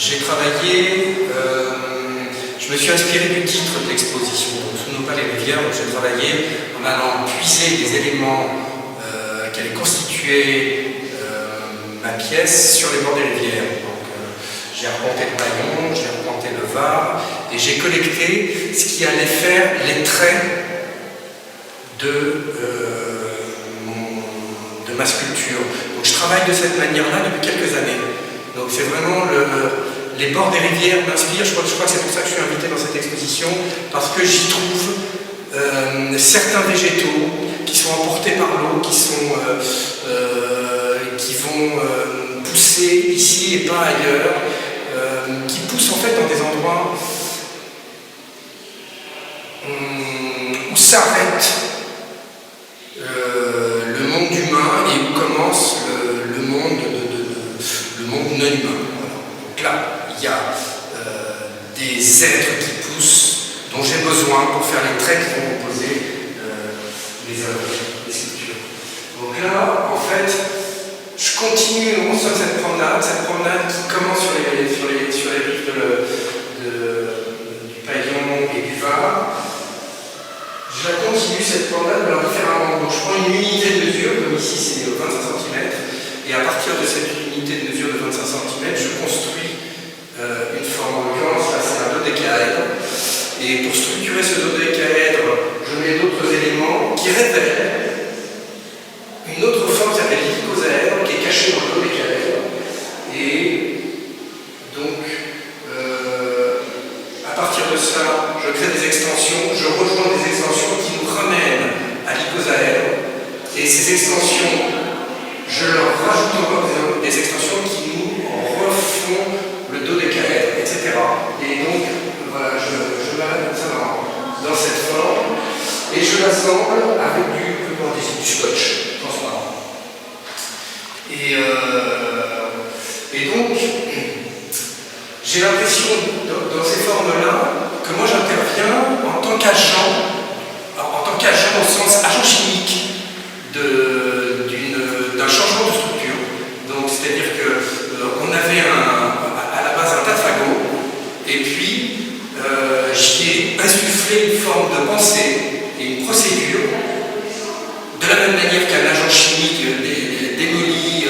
j'ai travaillé, je me suis inspiré du titre de l'exposition, Sous nos pas les rivières, où j'ai travaillé en allant puiser des éléments qui allaient constituer ma pièce sur les bords des rivières. Donc, j'ai arpenté le Paillon, j'ai arpenté le Var, et j'ai collecté ce qui allait faire les traits de ma sculpture. Donc je travaille de cette manière-là depuis quelques années. Donc c'est vraiment les bords des rivières m'inspirent. Je crois que c'est pour ça que je suis invité dans cette exposition, parce que j'y trouve certains végétaux qui sont emportés par l'eau, qui vont pousser ici et pas ailleurs, qui poussent en fait dans des endroits où s'arrête le monde humain et où commence le monde non humain. Voilà. Donc là, il y a des êtres qui poussent, dont j'ai besoin pour faire les traits qui vont composer les œuvres, les sculptures. Donc là, en fait, je continue non seulement cette promenade qui commence sur les rives du Paillon et du Var. Je la continue cette promenade alors différemment. Donc je prends une unité de mesure, comme ici c'est 25 cm, et à partir de cette unité de mesure de 25 cm, je construis une forme. En l'occurrence, là c'est un dodécaèdre. Et pour structurer ce dodécaèdre, je mets d'autres éléments qui révèlent une autre forme qui s'appelle l'icosaèdre, qui est cachée dans le dodécaèdre. Et donc, à partir de ça, je crée des extensions, je rejoins des extensions qui nous ramènent à l'icosaèdre. Et ces extensions, je leur rajoute encore des extensions qui nous refont le dodécaèdre, etc. Et donc, voilà, je m'arrête comme ça dans cette forme, et je l'assemble avec du scotch transparent. Et donc, j'ai l'impression, dans ces formes-là, que moi j'interviens en tant qu'agent au sens agent chimique d'un changement de structure. Donc, c'est-à-dire qu'on avait à la base un tas de fagots, et puis j'y ai insufflé une forme de pensée et une procédure, de la même manière qu'un agent chimique démolit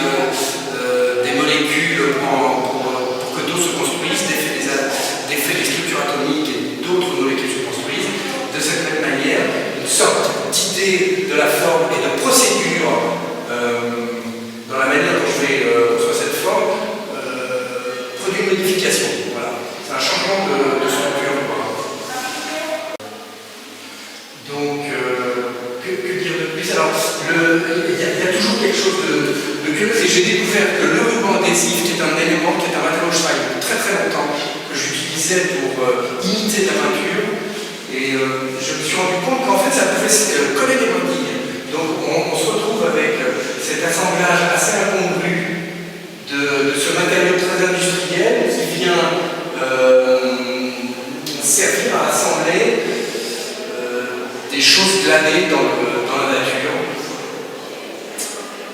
des molécules pour que d'autres se construisent, défait des structures atomiques et d'autres molécules se construisent. De cette même manière, une sorte d'idée de la forme et de procédure dans la manière dont je vais construire cette forme produit une modification. Voilà. C'est un changement de structure. Donc, que dire de plus? Alors, il y a toujours quelque chose de curieux, et j'ai découvert que le ruban adhésif, qui est un élément, qui est un matériau que je travaille depuis très très longtemps, que j'utilisais pour imiter la peinture, et je me suis rendu compte qu'en fait ça pouvait coller des mobilles. Donc on se retrouve avec cet assemblage assez incongru de ce matériau très industriel qui vient servir à assembler des choses glanées dans la nature.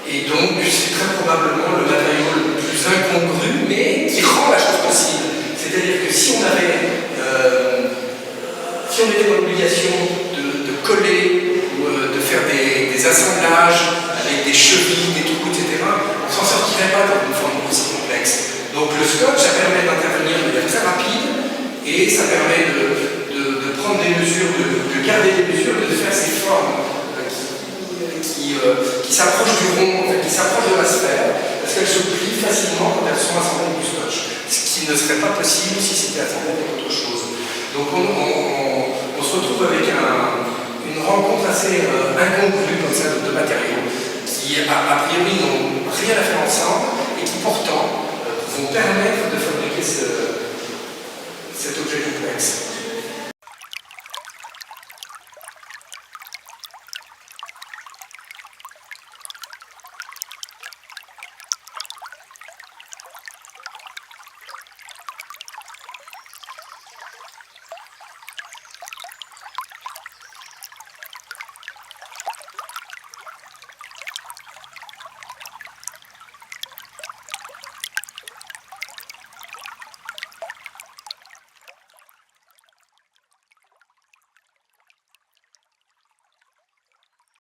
Et donc c'est très probablement le matériau le plus incongru, mais qui rend la chose possible. C'est-à-dire que si on était dans l'obligation de coller ou de faire des assemblages avec des chevilles, des trous, etc., on ne s'en sortirait pas dans une forme aussi complexe. Donc le scotch, ça permet d'intervenir de manière très rapide, et ça permet de prendre des mesures, de garder des mesures, de faire ces formes qui s'approchent du rond, en fait, qui s'approchent de la sphère, parce qu'elles se plient facilement quand elles sont assemblées avec du scotch, ce qui ne serait pas possible si c'était assemblé avec autre chose. Donc on se retrouve avec une rencontre assez incongrue comme ça de matériaux qui a priori n'ont rien à faire ensemble et qui pourtant vont permettre de faire